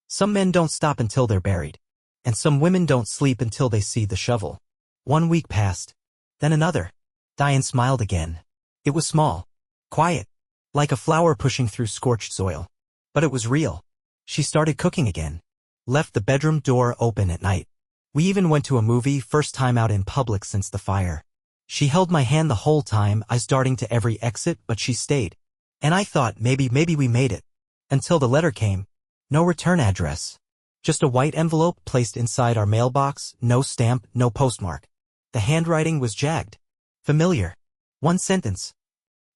Some men don't stop until they're buried. And some women don't sleep until they see the shovel. 1 week passed. Then another. Diane smiled again. It was small. Quiet. Like a flower pushing through scorched soil. But it was real. She started cooking again. Left the bedroom door open at night. We even went to a movie, first time out in public since the fire. She held my hand the whole time, eyes darting to every exit, but she stayed. And I thought maybe we made it. Until the letter came. No return address. Just a white envelope placed inside our mailbox, no stamp, no postmark. The handwriting was jagged. Familiar. One sentence.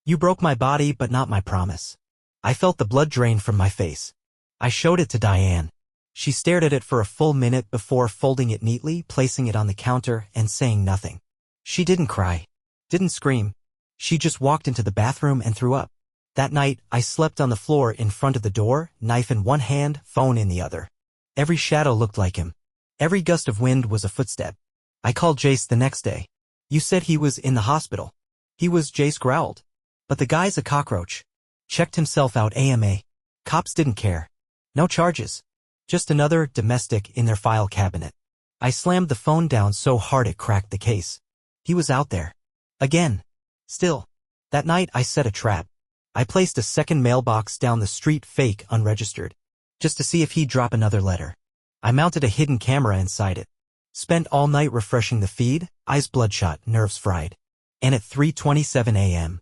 You broke my body but not my promise. I felt the blood drain from my face. I showed it to Diane. She stared at it for a full minute before folding it neatly, placing it on the counter, and saying nothing. She didn't cry. Didn't scream. She just walked into the bathroom and threw up. That night, I slept on the floor in front of the door, knife in one hand, phone in the other. Every shadow looked like him. Every gust of wind was a footstep. I called Jace the next day. You said he was in the hospital. He was, Jace growled. But the guy's a cockroach. Checked himself out AMA. Cops didn't care. No charges. Just another domestic in their file cabinet. I slammed the phone down so hard it cracked the case. He was out there. Again. Still. That night I set a trap. I placed a second mailbox down the street, fake, unregistered. Just to see if he'd drop another letter. I mounted a hidden camera inside it. Spent all night refreshing the feed, eyes bloodshot, nerves fried. And at 3:27 a.m.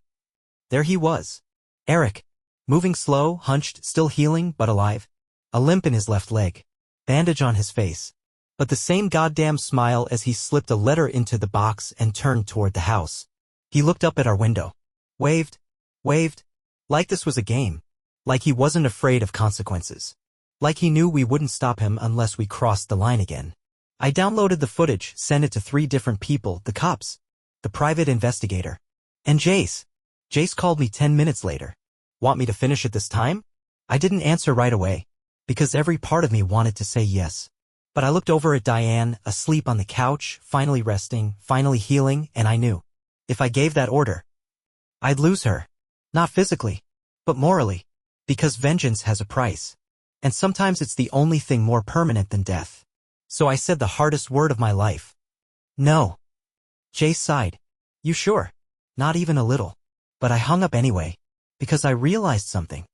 there he was. Eric. Moving slow, hunched, still healing, but alive. A limp in his left leg. Bandage on his face. But the same goddamn smile as he slipped a letter into the box and turned toward the house. He looked up at our window. Waved. Waved. Like this was a game. Like he wasn't afraid of consequences. Like he knew we wouldn't stop him unless we crossed the line again. I downloaded the footage, sent it to 3 different people, the cops, the private investigator, and Jace. Jace called me 10 minutes later. Want me to finish it this time? I didn't answer right away, because every part of me wanted to say yes. But I looked over at Diane, asleep on the couch, finally resting, finally healing, and I knew. If I gave that order, I'd lose her. Not physically, but morally. Because vengeance has a price. And sometimes it's the only thing more permanent than death. So I said the hardest word of my life. No. Jace sighed. You sure? Not even a little. But I hung up anyway. Because I realized something.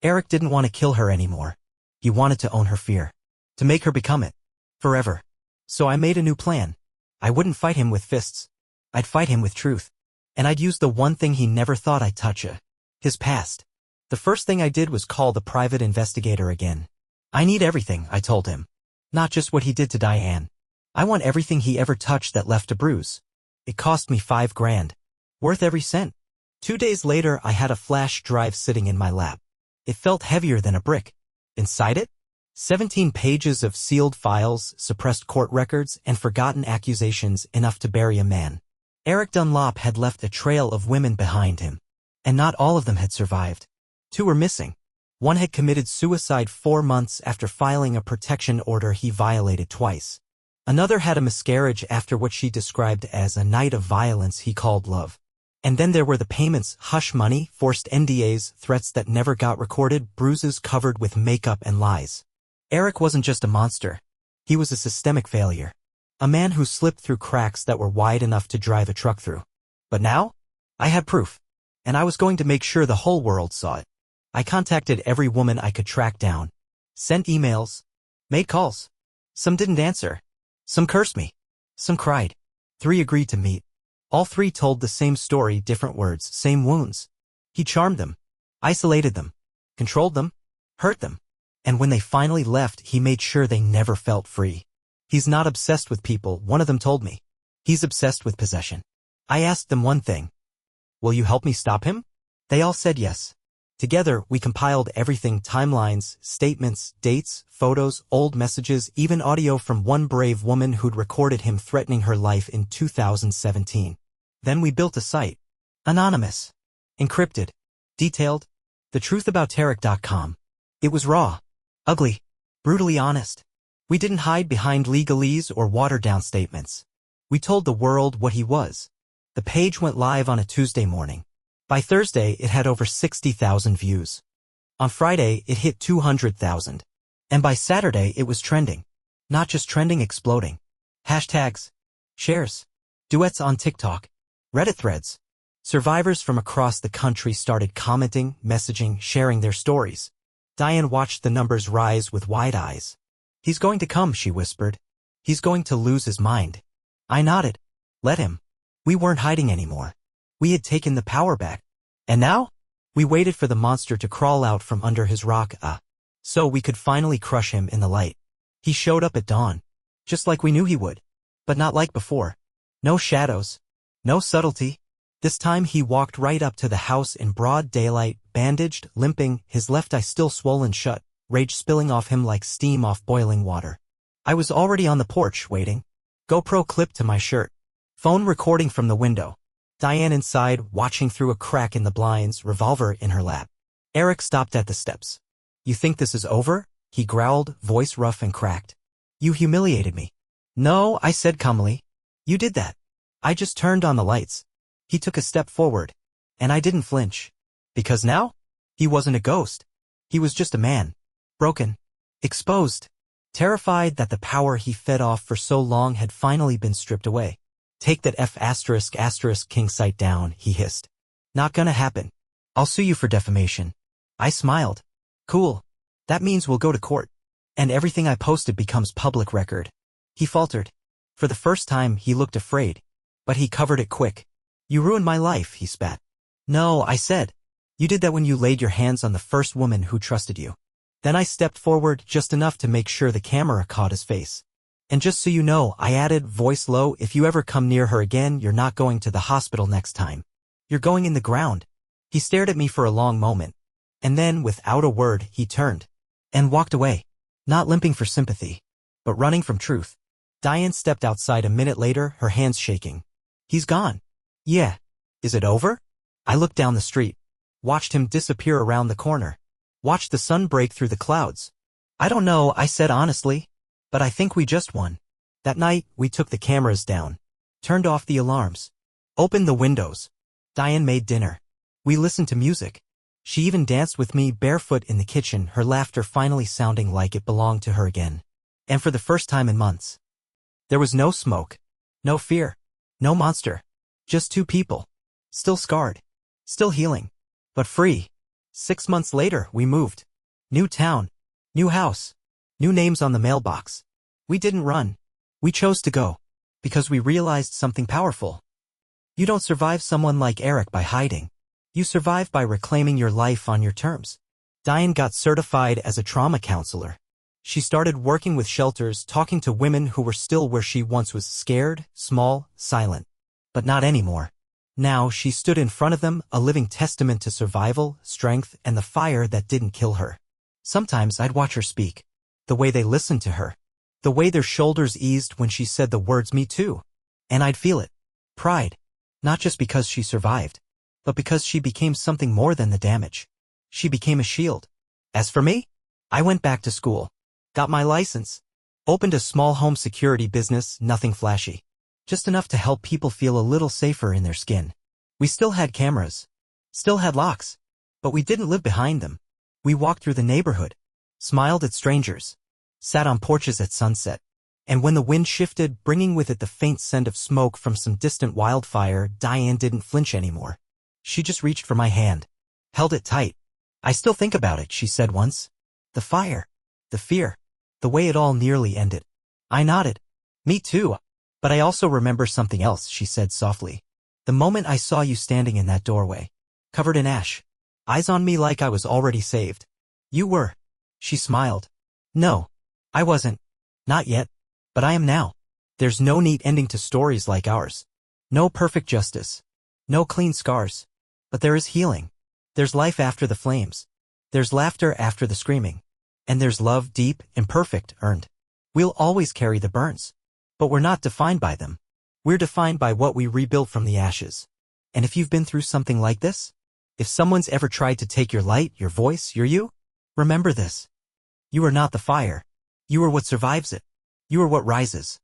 Eric didn't want to kill her anymore. He wanted to own her fear. To make her become it. Forever. So I made a new plan. I wouldn't fight him with fists. I'd fight him with truth. And I'd use the one thing he never thought I'd touch, his past. The first thing I did was call the private investigator again. I need everything, I told him. Not just what he did to Diane. I want everything he ever touched that left a bruise. It cost me $5 grand. Worth every cent. 2 days later, I had a flash drive sitting in my lap. It felt heavier than a brick. Inside it? 17 pages of sealed files, suppressed court records, and forgotten accusations, enough to bury a man. Eric Dunlop had left a trail of women behind him. And not all of them had survived. 2 were missing. One had committed suicide 4 months after filing a protection order he violated twice. Another had a miscarriage after what she described as a night of violence he called love. And then there were the payments, hush money, forced NDAs, threats that never got recorded, bruises covered with makeup and lies. Eric wasn't just a monster. He was a systemic failure. A man who slipped through cracks that were wide enough to drive a truck through. But now? I had proof. and I was going to make sure the whole world saw it. I contacted every woman I could track down, sent emails, made calls. Some didn't answer. Some cursed me. Some cried. 3 agreed to meet. All 3 told the same story, different words, same wounds. He charmed them, isolated them, controlled them, hurt them. And when they finally left, he made sure they never felt free. He's not obsessed with people, one of them told me. He's obsessed with possession. I asked them one thing. Will you help me stop him? They all said yes. Together, we compiled everything, timelines, statements, dates, photos, old messages, even audio from one brave woman who'd recorded him threatening her life in 2017. Then we built a site. Anonymous. Encrypted. Detailed. TheTruthAboutTarek.com. It was raw. Ugly. Brutally honest. We didn't hide behind legalese or watered-down statements. We told the world what he was. The page went live on a Tuesday morning. By Thursday, it had over 60,000 views. On Friday, it hit 200,000. And by Saturday, it was trending. Not just trending, exploding. Hashtags. Shares. Duets on TikTok. Reddit threads. Survivors from across the country started commenting, messaging, sharing their stories. Diane watched the numbers rise with wide eyes. He's going to come, she whispered. He's going to lose his mind. I nodded. Let him. We weren't hiding anymore. We had taken the power back. And now? We waited for the monster to crawl out from under his rock, so we could finally crush him in the light. He showed up at dawn. Just like we knew he would. But not like before. No shadows. No subtlety. This time he walked right up to the house in broad daylight, bandaged, limping, his left eye still swollen shut, rage spilling off him like steam off boiling water. I was already on the porch, waiting. GoPro clipped to my shirt. Phone recording from the window. Diane inside, watching through a crack in the blinds, revolver in her lap. Eric stopped at the steps. You think this is over? He growled, voice rough and cracked. You humiliated me. No, I said calmly. You did that. I just turned on the lights. He took a step forward. And I didn't flinch. Because now? He wasn't a ghost. He was just a man. Broken. Exposed. Terrified that the power he fed off for so long had finally been stripped away. Take that *** king site down, he hissed. Not gonna happen. I'll sue you for defamation. I smiled. Cool. That means we'll go to court. And everything I posted becomes public record. He faltered. For the first time, he looked afraid. But he covered it quick. You ruined my life, he spat. No, I said. You did that when you laid your hands on the first woman who trusted you. Then I stepped forward just enough to make sure the camera caught his face. And just so you know, I added, voice low, if you ever come near her again, you're not going to the hospital next time. You're going in the ground. He stared at me for a long moment. And then, without a word, he turned. And walked away. Not limping for sympathy. But running from truth. Diane stepped outside a minute later, her hands shaking. He's gone. Yeah. Is it over? I looked down the street. Watched him disappear around the corner. Watched the sun break through the clouds. I don't know, I said honestly. But I think we just won. That night, we took the cameras down. Turned off the alarms. Opened the windows. Diane made dinner. We listened to music. She even danced with me barefoot in the kitchen, her laughter finally sounding like it belonged to her again. And for the first time in months. There was no smoke. No fear. No monster. Just 2 people. Still scarred. Still healing. But free. 6 months later, we moved. New town. New house. New names on the mailbox. We didn't run. We chose to go. Because we realized something powerful. You don't survive someone like Eric by hiding. You survive by reclaiming your life on your terms. Diane got certified as a trauma counselor. She started working with shelters, talking to women who were still where she once was, scared, small, silent. But not anymore. Now she stood in front of them, a living testament to survival, strength, and the fire that didn't kill her. Sometimes I'd watch her speak. The way they listened to her. The way their shoulders eased when she said the words "me too." And I'd feel it. Pride. Not just because she survived. But because she became something more than the damage. She became a shield. As for me, I went back to school. Got my license. Opened a small home security business, nothing flashy. Just enough to help people feel a little safer in their skin. We still had cameras. Still had locks. But we didn't live behind them. We walked through the neighborhood. Smiled at strangers. Sat on porches at sunset. And when the wind shifted, bringing with it the faint scent of smoke from some distant wildfire, Diane didn't flinch anymore. She just reached for my hand. Held it tight. I still think about it, she said once. The fire. The fear. The way it all nearly ended. I nodded. Me too. But I also remember something else, she said softly. The moment I saw you standing in that doorway. Covered in ash. Eyes on me like I was already saved. You were. She smiled. No. I wasn't. Not yet. But I am now. There's no neat ending to stories like ours. No perfect justice. No clean scars. But there is healing. There's life after the flames. There's laughter after the screaming. And there's love deep, imperfect, earned. We'll always carry the burns. But we're not defined by them. We're defined by what we rebuilt from the ashes. And if you've been through something like this, if someone's ever tried to take your light, your voice, your you, remember this. You are not the fire. You are what survives it. You are what rises.